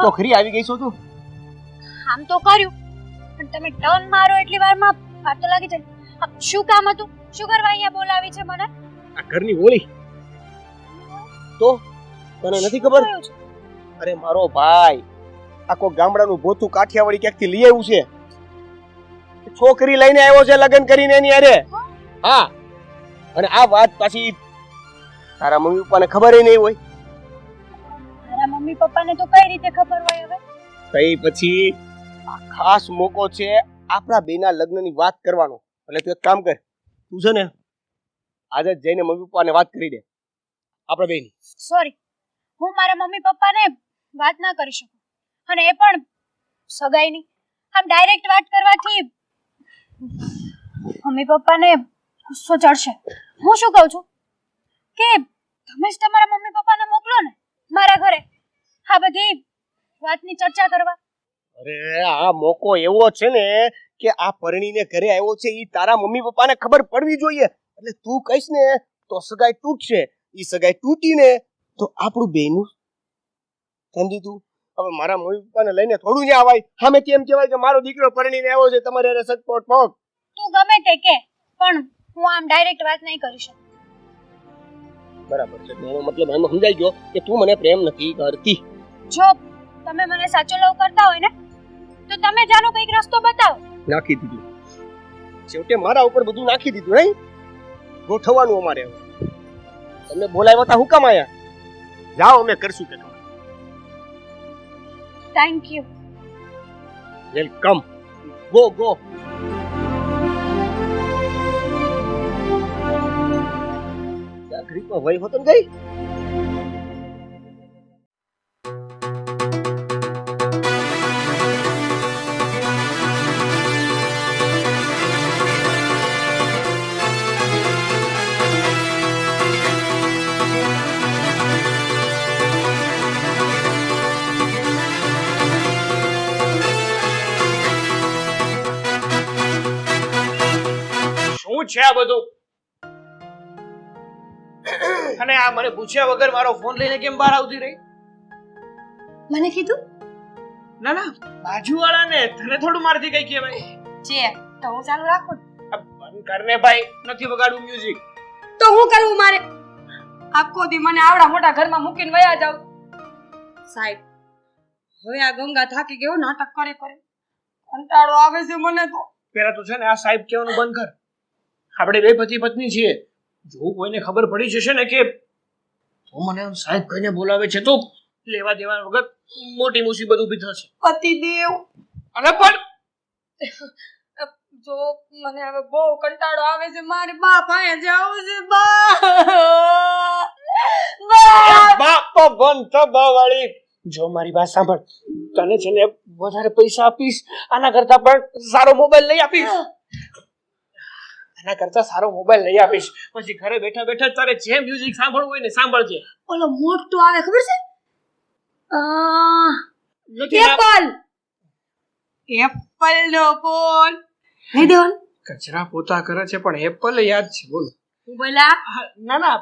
તો ખરી આવી ગઈ છો તું. આમ તો કર્યું પણ તમે ટર્ન મારો એટલી વારમાં વાર તો લાગી જાય. શું કામ હતું? શું કરવા અહીંયા બોલાવી છે મને? આ ઘરની હોળી તો તને નથી ખબર? અરે મારો ભાઈ આખો ગામડાનું ભોથું કાઠિયાવાડી ક્યાંકથી લઈ આવ્યું છે. છોકરી લઈને આવ્યો છે લગ્ન કરીને એની હારે. હા, અને આ વાત પાછી તારા મમ્મી પપ્પાને ખબર નહીં હોય. મારા મમ્મી પપ્પાને તો કઈ રીતે ખબર હોય હવે? કઈ પછી આ ખાસ મોકો છે આપણા બેના લગ્નની વાત કરવાનો. એટલે તું એક કામ કર, તું છે ને આજે જ જઈને મમ્મી પપ્પાને વાત કરી દે આપણા બેની. સોરી, હું મારા મમ્મી પપ્પાને વાત ના કરી શકું, અને એ પણ સગાઈની. આમ ડાયરેક્ટ વાત કરવાથી મમ્મી પપ્પાને ગુસ્સો ચડશે. હું શું કહું છું કે તમે જ તમારા મમ્મી પપ્પાને મોકલો ને મારા ઘરે આ બધી વાતની ચર્ચા કરવા. અરે આ મોકો એવો છે ને કે આ પરણીને ઘરે આવ્યો છે ઈ તારા મમ્મી પપ્પાને ખબર પડવી જોઈએ. એટલે તું કહીશ ને તો સગાઈ તૂટશે, ઈ સગાઈ તૂટીને તો આપણું બેનું. સમજી તું? હવે મારા મમ્મી પપ્પાને લઈને થોડું જ આવાય. સામે એમ કહેવાય કે મારો દીકરો પરણીને આવ્યો છે તમારે હારે સટપટ પગ. તું ગમે તે કે પણ હું આમ ડાયરેક્ટ વાત નહીં કરી શકું. બરાબર છે, એનો મતલબ એમ સમજાઈ ગયો કે તું મને પ્રેમ નથી કરતી. જો તમે મને સાચો લવ કરતા હોય ને તો તમે જાનો કઈક રસ્તો બતાવો. નાખી દીધું છેવટે મારા ઉપર બધું નાખી દીધું. નહીં ગોઠવવાનું અમારે. તમને બોલાવ્યા હતા હું કામ આયા? જાઓ અમે કરશું કે. Thank you. Welcome. Go go. ઘડીકમાં વહી હોતો ને ગઈ. શું છે આ બધું? અને આ મને પૂછ્યા વગર મારો ફોન લઈને કેમ બહાર આવતી રહી? મને કીધું? ના ના, બાજુવાળાને. તને થોડું મારથી કઈ કહેવાય છે તો હું ચાલુ રાખું. બંધ કરને ભાઈ, નથી વગાડવું મ્યુઝિક. તો હું કરવું મારે? આખો દી મને આવડા મોટા ઘરમાં મૂકીને વયા જાવ. સાહેબ, હવે આ ગંગા થાકી ગયો નાટક કરે કરે. કંટાળો આવે છે મને તો. પેલા તો છે ને આ સાહેબ કહેવાનું બંધ કર. આપણે બે પતિ પત્ની છીએ. જો કોઈને ખબર પડી જશે ને કે તો મને સાહેબ કહીને બોલાવે છે તો લેવા દેવા વગર મોટી મુસીબત ઊભી થશે. પતિદેવ, અને પણ જો મને હવે બહુ કંટાળો આવે છે. મારે બા પાસે જવું છે. બા બાપ તો બંધ તો વાળી. જો મારી વાત સાંભળ, તને છે ને વધારે પૈસા આપીશ, આના કરતા પણ સારો મોબાઈલ લઈ આપીશ. આના કરતા સારો મોબાઈલ લઈ આપીશ. પછી ઘરે બેઠા બેઠા તારે જે મ્યુઝિક સાંભળવું હોય ને સાંભળજે. ઓલો મોટો આવે ખબર છે? નથી ના- એપલ. એપલ નો ફોન લઈ દેવાનો. કચરા પોતા કરે છે પણ એપલ યાદ છે. બોલો. હું બોલા હા, ના ના,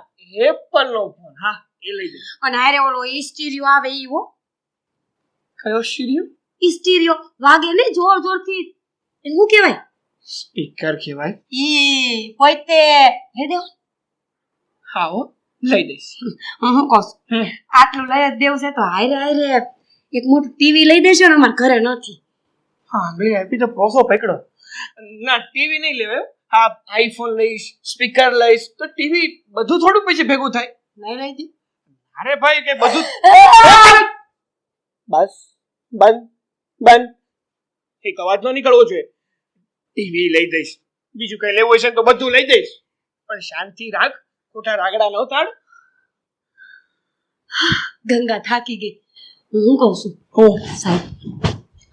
એપલ નો ફોન. હા, એ લઈ દે. અને હારે ઓલો સ્ટીરિયો આવે ઈ હો. કયો શીર્યો? સ્ટીરિયો વાગે ને જોર જોરથી. એને શું કહેવાય? સ્પીકર કહેવાય. ઈ પોતે લઈ દેવો. હા હો, લઈ દઈશ. હું શું કહું છું, આટલું લઈ જ દેવું છે તો હારે હારે એક મોટું ટીવી લઈ દેશો ને. અમારે ઘરે નથી. હા, મેં આપી તો પોસો પકડો. ના, ટીવી નહીં લેવાય. હા, આઈફોન લઈશ, સ્પીકર લઈશ તો ટીવી બધું થોડું પછી ભેગું થાય. નહીં લઈ દે. અરે ભાઈ, કે બધું બસ બંધ બંધ. એક અવાજ ન નીકળવો જોઈએ. ટીવી લઈ દઈશ, બીજું કઈ લેવું હશે તો બધું લઈ દઈશ, પણ શાંતિ રાખ. ખોટા રાગડા ન તાડ. ગંગા થાકી ગઈ. હું શું કહું છું, સાહેબ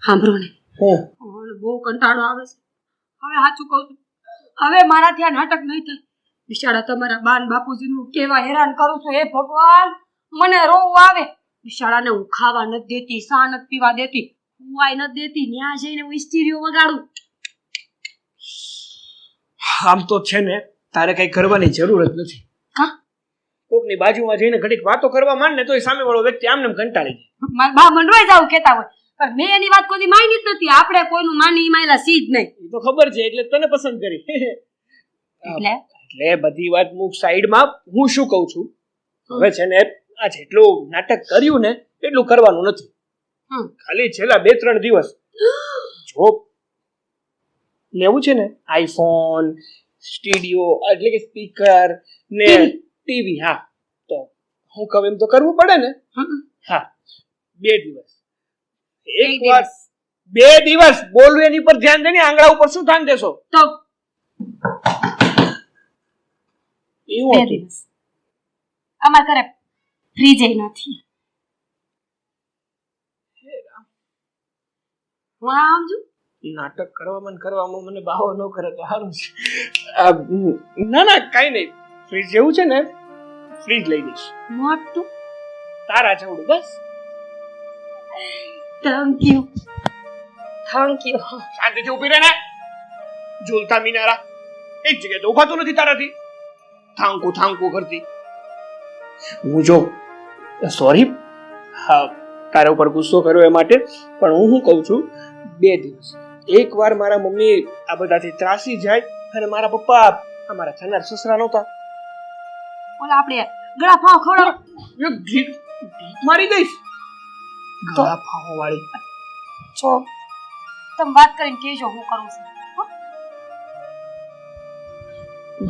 સાંભળો ને. મને બહુ કંટાળો આવે છે. હવે સાચું કહું છું, હવે મારાથી આ નાટક નહીં થાય. બિચારા તમારા બાન બાપુજીનું કેવા હેરાન કરું છું. હે ભગવાન, મને રોવું આવે. બિચારાને હું ખાવા નથી દેતી, ચા નથી પીવા દેતી, હુવાય નથી દેતી. ન્યા જઈને હું સ્ટીરિયો વગાડું. આમ તો છે ને તારે કઈ કરવાની જરૂર જ નથી. હા? કોકની કોકની બાજુમાં જઈને ઘડીક વાતો કરવા માંડ ને તો એ સામેવાળો વ્યક્તિ આમને આમ કંટાળી જાય. મારા બા મંડવાઈ જાવ કેતા હોય પણ મેં એની વાત કોઈ માની જ નથી. આપણે કોઈનું માની માયલા સી જ નહીં. એ તો ખબર છે એટલે તને પસંદ કરી. એટલે એટલે બધી વાત મૂક સાઈડમાં. હું શું કહું છું, હવે છે ને આ જેટલું નાટક કર્યું ને એટલું કરવાનું નથી. ખાલી છેલ્લા 2-3 દિવસ જો લેવું છે ને આઈફોન, સ્ટીડિયો એટલે કે સ્પીકર ને ટીવી, હા તો હું કહું એમ તો કરવું પડે ને. હા 2 દિવસ એક વાર 2 દિવસ બોલવું એની પર ધ્યાન દે ને. આંગળા ઉપર શું ધ્યાન દેશો? તો એવું 2 દિવસ અમાર ઘરે ફ્રીજ નથી. હું સમજુ નાટક કરવામાં મને બાહો ન કરે તો સારું છે. ના ના કાંઈ નહીં. ફ્રીજ જેવું છે ને ફ્રીજ લઈ દઈશ મોટું તારા જેવડું બસ. Thank you. શાંતિથી ઊભી રહે ને. ઝૂલતા મિનારા એક જગ્યાએ તો ઊભાતું નથી તારાથી. થાંકું કરતી. હું જો સોરી હા તારા ઉપર ગુસ્સો કર્યો એ માટે, પણ હું શું કહું છું 2 દિવસ એકવાર મારા મમ્મી આ બધાથી ત્રાસી જાય અને મારા પપ્પા અમારા થનાર સસરા નહોતા. ઓલા આપણે ગળા ફાવ ખવડાવ ઢીક મારી દઈશ. ગળા ફાવો વાળી છો તમે વાત કરીને કહેજો હું કરું છું.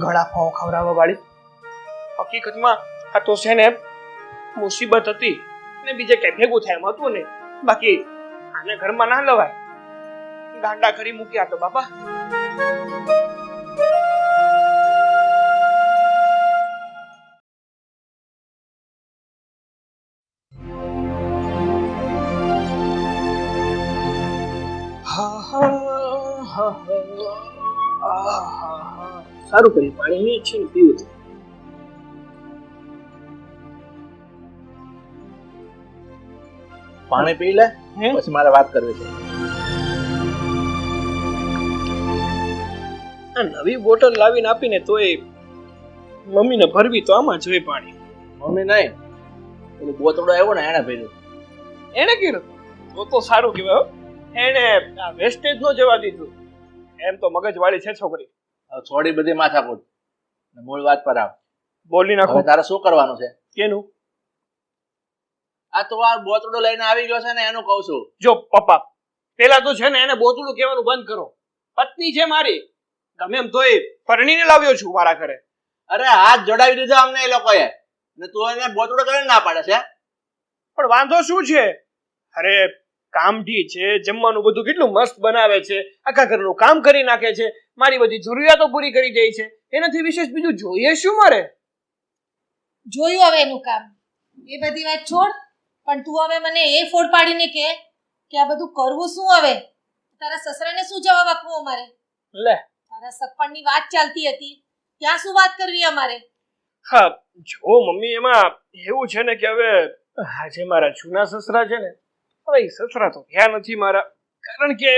ગળા ફાવો ખવડાવવા વાળી. હકીકતમાં આ તો છે ને મુસીબત હતી ને બીજે કઈ ભેગું થાય એમ હતું ને. બાકી આને ઘરમાં ના લવાય. ગાંડા કરી મૂક્યા તો બાપા. સારું કર્યું પાણી અહીંયા છે ને પીવું. પાણી પી લે પછી મારે વાત કરવી છે. આ નવી બોટલ લાવીને આપીને તોય મમ્મીને ભરવી તો આમાં જોઈએ પાણી. મમ્મી નહીં પેલું બોતડો આવ્યો ને એને પીધું. એને કીધું તો સારું કહેવાય હો. એને આ વેસ્ટેજ નો જવા દીધું. એમ તો મગજવાળી છે છોકરી. હવે થોડી બધી માથાકૂટ ને મૂળ વાત પર આવ. બોલી નાખો. હવે તારે શું કરવાનું છે? કેનું? આ તો આ બોતડો લઈને આવી ગયો છે ને એનું કહું છું. જો પપ્પા પેલા તો છે ને એને બોતડું કહેવાનું બંધ કરો. પત્ની છે મારી. તમે એમ તોય પરણીને લાવ્યો છું મારા ઘરે. અરે હાથ જોડાવી દીધા અમને એ લોકોએ ને તું એને બોતડો કરીને ના પાડે છે. પણ વાંધો શું છે? અરે કામઢી છે, જમવાનું બધું કેટલું મસ્ત બનાવે છે, આખા ઘરનું કામ કરી નાખે છે, મારી બધી જરૂરિયાતો પૂરી કરી દે છે. એનાથી વિશેષ બીજું જોઈએ શું મારે? જોયું હવે એનું કામ. એ બધી વાત છોડ, પણ તું હવે મને એ ફોડ પાડીને કે આ બધું કરવું શું? હવે તારા સસરાને શું જવાબ આપવો અમારે? લે તારા સગપણની વાત ચાલતી હતી ત્યાં શું વાત કરવી અમારે? હા જો મમ્મી એમાં એવું છે ને કે હવે આજે મારા જૂના સસરા છે ને હવે એ સસરા તો ત્યાં નથી મારા. કારણ કે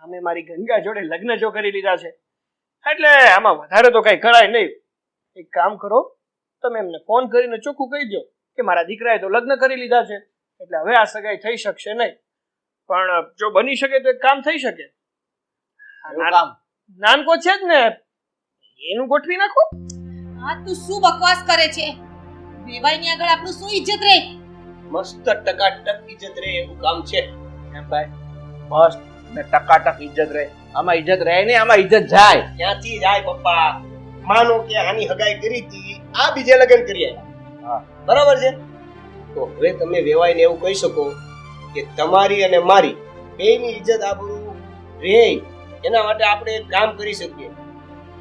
અમે મારી ગંગા જોડે લગ્ન જો કરી લીધા છે એટલે આમાં વધારે તો કઈ કરાય નહીં. એક કામ કરો તમે એમને ફોન કરીને ચોખ્ખું કહી દો કે મારા દીકરાએ તો લગ્ન કરી લીધા છે એટલે હવે આ સગાઈ થઈ શકશે નહીં. પણ જો બની શકે તો એક કામ થઈ શકે. નાનકો છે જ ને એનું ગોઠવી નાખો. હા તું શું બકવાસ કરે છે? વેવાઈની આગળ આપણું શું ઇજ્જત રહે? મસ્ત ટકાટક ઇજ્જત રહે એવું કામ છે. એમ ભાઈ મસ્ત ને ટકાટક ઇજ્જત રહે. આમાં ઇજ્જત રહે નહીં, આમાં ઇજ્જત જાય. ક્યાંથી જાય પપ્પા? માનો કે આની હગાઈ કરી હતી, આ બીજે લગ્ન કરી આવ્યા, બરાબર છે? તો હવે તમે વેવાઈને એવું કહી શકો કે તમારી અને મારી બેયની ઇજ્જત આબરૂ રહે એના માટે આપણે એક કામ કરી શકીએ.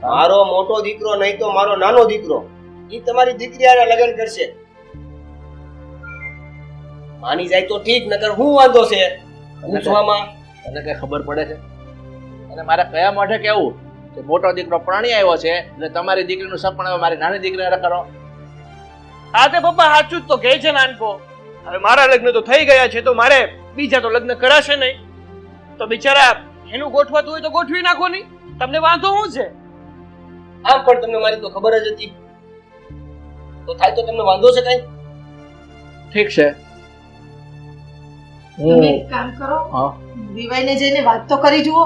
મારો મોટો દીકરો નહીં તો મારો નાનો દીકરો ઈ તમારી દીકરી હારે લગ્ન કરશે. માની જાય તો ઠીક, નકર હું વાંધો છે પૂછવામાં? તને કઈ ખબર પડે છે? અને મારે કયા મોઢે કેવું કે મોટો દીકરો પરણી આવ્યો છે એટલે તમારી દીકરીનું સપન હવે મારી નાની દીકરીને કરો? હા તે પપ્પા સાચું જ તો કહે છે નાનકો. હવે મારા લગ્ન તો થઈ ગયા છે તો મારે બીજા તો લગ્ન કરાશે નહીં. તો બિચારા એનું ગોઠવાતું હોય તો ગોઠવી નાખો નહીં. તમને વાંધો શું છે? આમ પણ તમને મારી તો ખબર જ હતી. તો થાય તો તમને વાંધો છે કઈ? ઠીક છે તમે હું એક કામ કરો, હા વિવાઈને જઈને વાત તો કરી જુઓ.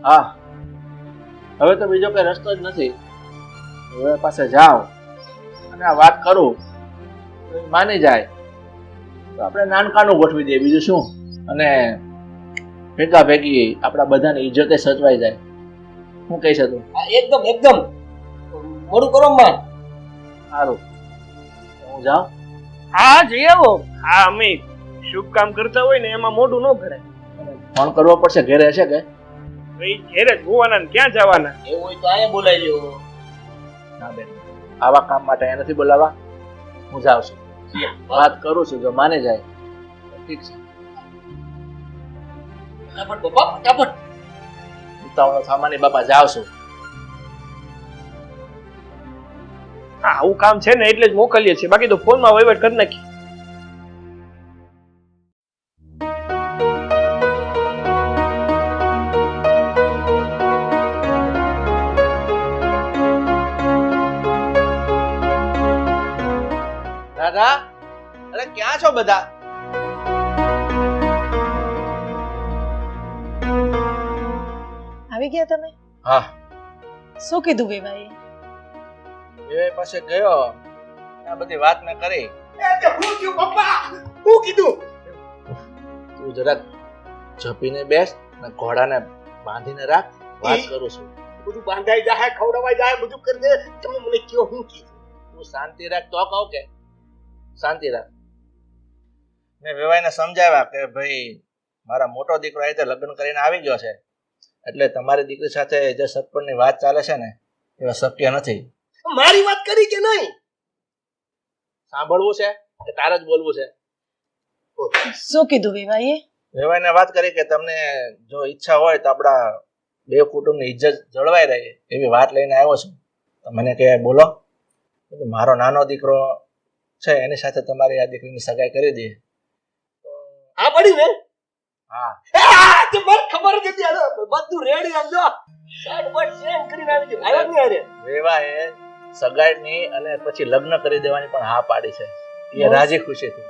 હા હવે તો બીજો કઈ રસ્તો જ નથી. હવે પાસે જાઓ અને આ વાત કરું તો એ માની જાય તો આપણે નાનકાનું ગોઠવી દઈએ, બીજું શું. અને ભેગા ભેગી આપણા બધાની ઇજ્જતે સચવાઈ જાય. શું કહી શકું? હા, એકદમ એકદમ મોડું કરો માં. સારું હું જાઉં. હા જઈ આવો. હા અમે શુભ કામ કરતા હોય ને એમાં મોઢું ન ભરાય. ફોન કરવો પડશે, ઘરે હશે કે? ભાઈ ઘેરે જ હોવાના ને ક્યાં જવાના? એવું હોય તો અહીંયા બોલાવી લ્યો. ના બેન, આવા કામ માટે અહીંયા નથી બોલાવા. હું જાઉં છું, વાત કરું છું, જો માને જાય તો ઠીક છે. ફટાફટ બાપા ફટાફટ. ઉતાવળો સામાન્ય બાપા જાવ છું. હા આવું કામ છે ને એટલે જ મોકલીએ છીએ, બાકી તો ફોનમાં વહીવટ કરી નાખી. દાદા, અરે ક્યાં છો બધા? આવી ગયા તમે? હા શું કીધું વિવાએ? એ પાસે ગયો, આ બધી વાત મેં કરી. હું થયું પપ્પા? હું કીધું? તું જરાક ઝપીને બેસ ને ઘોડાને બાંધીને રાખ, વાત કરું છું. બધું બાંધાઈ જાય, ખવડાવાઈ જાય, બધું કરી દે. તમે મને કયો હું કીધું? તું શાંતિ રાખ તો કહું કે શાંતિ રાખ. મેં વેવાઈને સમજાવ્યા કે ભાઈ મારા મોટો દીકરો આ રીતે લગ્ન કરીને આવી ગયો છે, એટલે તમારી દીકરી સાથે જે સગપણની વાત ચાલે છે ને એ શક્ય નથી. મારી વાત કરી કે નહીં? સાંભળવું છે કે તારે જ બોલવું છે? શું કીધું વિવાએ? વેવાઈને વાત કરી કે તમને જો ઈચ્છા હોય તો આપણા બે કુટુંબની ઇજ્જત જળવાઈ રહે એવી વાત લઈને આવ્યો છું. તો મને કહે બોલો. મારો નાનો દીકરો છે એની સાથે તમારી આ દીકરીની સગાઈ કરી દઈએ. હા પડી ને? હા તે મને ખબર જ હતી. હાલો, બધું રેડી સમજો. શર્ટ બટ ચેન્જ કરીને આવી ગયો. આવ્યા જ નહીં હારે. વેવાએ સગાઈની અને પછી લગ્ન કરી દેવાની પણ હા પાડી છે. એ રાજી ખુશીથી.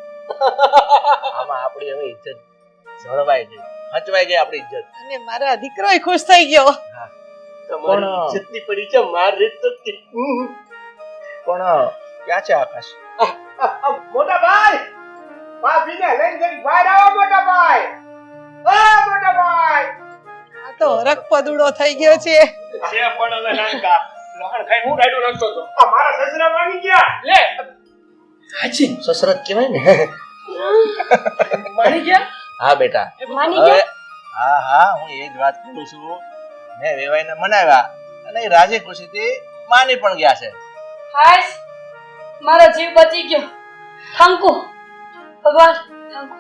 આમાં આપણી હવે ઇજ્જત જળવાઈ ગઈ, હચવાઈ ગઈ આપણી ઇજ્જત. અને મારા દીકરોય ખુશ થઈ ગયો. તમારી ઇજ્જતની પડી છે, માર રીત તો પણ ક્યાં છે આકાશ? મોટા ભાઈ, ભાભીને લઈને જઈ બહાર આવો મોટા ભાઈ. મોટા ભાઈ. આ તો હરખ પદુડો થઈ ગયો છે. છે પણ હવે નાનકા લહણ ખાઈ હું રાયડું નાખતો હતો. આ મારા સસરા માંગી ગયા. લે સાચી સસરત કહેવાય ને. મારી ગયા? હા બેટા, માની હવે ગયા? હા હું એ જ વાત કરું છું. મેં વેવાઈને મનાવ્યા અને એ રાજી ખુશીથી માની પણ ગયા છે. હાશ, મારો જીવ બચી ગયો. થેન્કુ ભગવાન, થેન્કુ.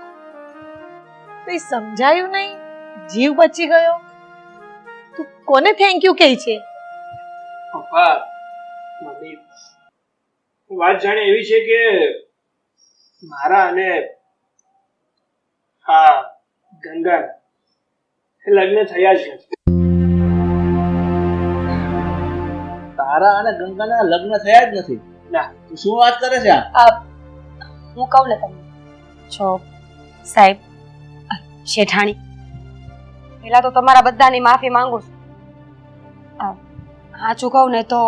કઈ સમજાયું નહીં? જીવ બચી ગયો? તું કોને થેન્ક યુ કહે છે? પપ્પા મમ્મી વાત જાણે એવી છે કે મારા અને હા ગંગા લગ્ન થયા છે. તારા અને ગંગાના લગ્ન થયા જ નથી. ના. તું શું વાત કરે છે? હું કહું ને તમને છો સાહેબ શેઠાણી, પહેલા તો તમારા બધાની માફી માંગુ છું. સાચું કહું ને તો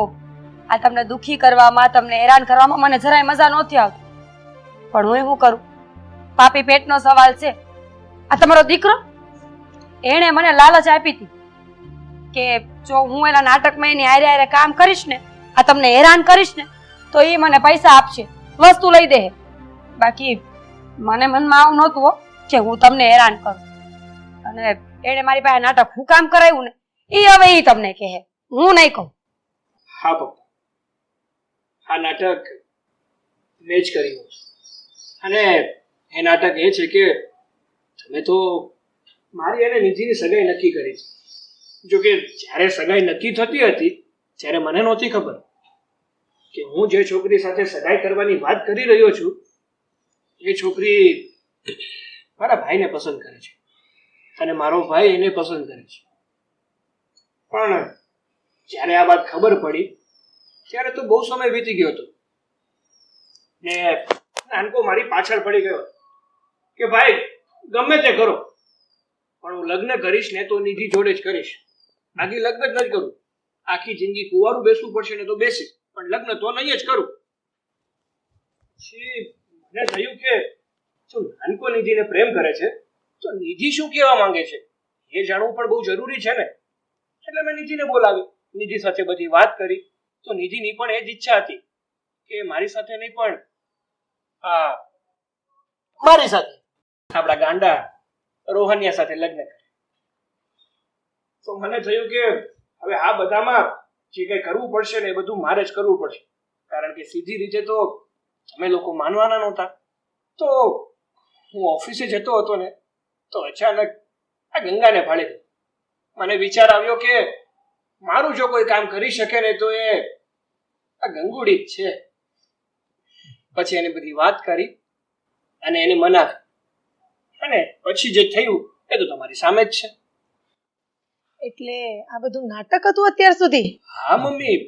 આ તમને દુખી કરવામાં, તમને હેરાન કરવામાં મને જરાય મજા નહોતી આવતી. પણ હું શું કરું? પાપી પેટનો સવાલ છે. આ તમારો દીકરો, એણે મને લાલચ આપી હતી કે જો હું એના નાટકમાં એની હારે હારે કામ કરીશ ને, આ તમને હેરાન કરીશ ને, તો એ મને પૈસા આપશે, વસ્તુ લઈ દે. બાકી મને મનમાં આવું નહોતું હો કે હું તમને હેરાન કરું. અને એણે મારી પાસે નાટક હું કામ કરાવ્યું ને, એ હવે એ તમને કહે, હું નહીં કહું. હા પપ્પા, આ નાટક મેં જ કર્યું અને એ નાટક એ છે કે તમે તો મારી અને નિધિની સગાઈ નક્કી કરી છે. જો કે જ્યારે સગાઈ નક્કી થતી હતી ત્યારે મને નહોતી ખબર કે હું જે છોકરી સાથે સગાઈ કરવાની વાત કરી રહ્યો છું એ છોકરી મારા ભાઈને પસંદ કરે છે અને મારો ભાઈ એને પસંદ કરે છે. પણ જ્યારે આ વાત ખબર પડી ત્યારે તો બહુ સમય વીતી ગયો હતો ને નાનકો મારી પાછળ પડી ગયો કે ભાઈ ગમે તે કરો પણ હું લગ્ન કરીશ ને તો નિધિ જોડે જ કરીશ. આખી લગ્ન જ નથી કરું. આખી જિંદગી કુંવારું બેસવું પડશે ને તો બેસીશ, પણ લગ્ન તો નહીં જ કરું. પછી મને થયું કે જો નાનકો નિધિને પ્રેમ કરે છે તો નિધિ શું કહેવા માંગે છે એ જાણવું પણ બહુ જરૂરી છે ને. એટલે મેં નિધિને બોલાવી, નિધિ સાથે બધી વાત કરી. તો નિધિની પણ એ જ ઈચ્છા હતી કે મારી સાથે નહીં પણ મારી સાથે આપણા ગાંડા રોહનિયા સાથે લગ્ન કરે. તો મને થયું કે હવે આ બધામાં જે કંઈ કરવું પડશે ને એ બધું મારે જ કરવું પડશે, કારણ કે સીધી રીતે તો અમે લોકો માનવાના નહોતા. તો હું ઓફિસે જતો હતો ને તો અચાનક આ ગંગાને ભાળી ગઈ. મને વિચાર આવ્યો કે મારું જો કોઈ કામ કરી શકે ને તો એ આ ગંગુડી જ છે. પછી એને બધી વાત કરી અને એને મનાવી, અને પછી જે થયું એ તો તમારી સામે જ છે. એટલે આ બધું નાટક હતું અત્યાર સુધી? હા મમ્મી,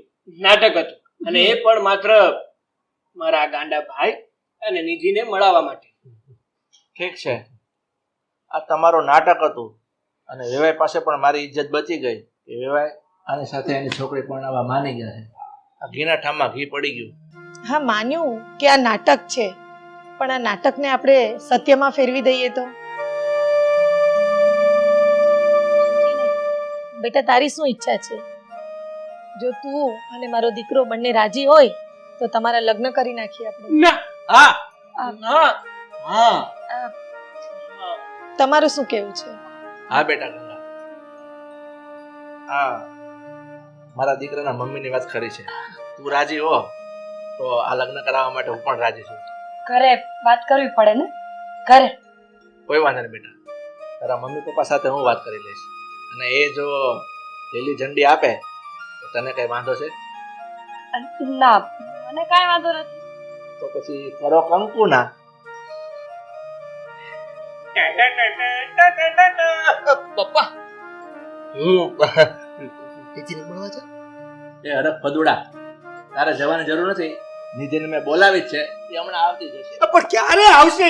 નાટક હતું, અને એ પણ માત્ર મારા ગાંડા ભાઈ અને નિધિને મળાવવા માટે. ઠીક છે, આ તમારું નાટક હતું અને વેવાઈ પાસે પણ મારી ઇજ્જત બચી ગઈ કે વેવાઈ આની સાથે એની છોકરી પરણાવવા માની ગયા છે. આ ઘીના ઠામમાં ઘી પડી ગયું. હા, માન્યું કે આ નાટક છે, પણ આ નાટકને આપણે સત્યમાં ફેરવી દઈએ તો? બેટા, તારી શું ઈચ્છા છે? જો તું અને મારો દીકરો બંને રાજી હોય તો તમારા લગ્ન કરી નાખીએ આપણે. ના, હા, ના, હા. તમારું શું કહેવું છે? હા બેટા ગંગા, હા મારા દીકરાના મમ્મીની વાત ખરી છે. તું રાજી હો તો આ લગ્ન કરાવવા માટે હું પણ રાજી છું. ઘરે વાત કરવી પડે ને, ઘરે. કોઈ વાંધો નહીં બેટા, તારા મમ્મી પપ્પા સાથે હું વાત કરી લઈશ, અને એ જો લીલી ઝંડી આપે તો તને કઈ વાંધો છે? ના, મને કાંઈ વાંધો નથી. તો પછી કરો કંકુના. પપ્પા, હું નિધિને મળવા જાઉં? એ હરખ ફદુડા, તારે જવાની જરૂર નથી. નિધિને મેં બોલાવી જ છે, એ હમણાં આવતી જશે. પણ ક્યારે આવશે?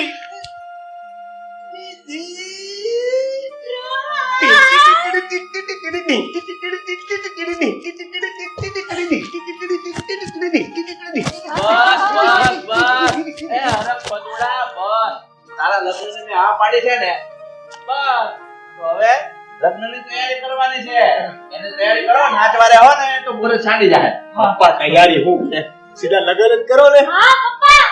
તારા લગ્નની મેં હા પાડી છે ને, બસ તો હવે લગ્નની તૈયારી કરવાની છે. એની તૈયારી કરો, નાચવારે હો ને તો મુરત છાંડી જાય. પપ્પા, તૈયારી હું સીધા લગન જ કરો ને. હા પપ્પા,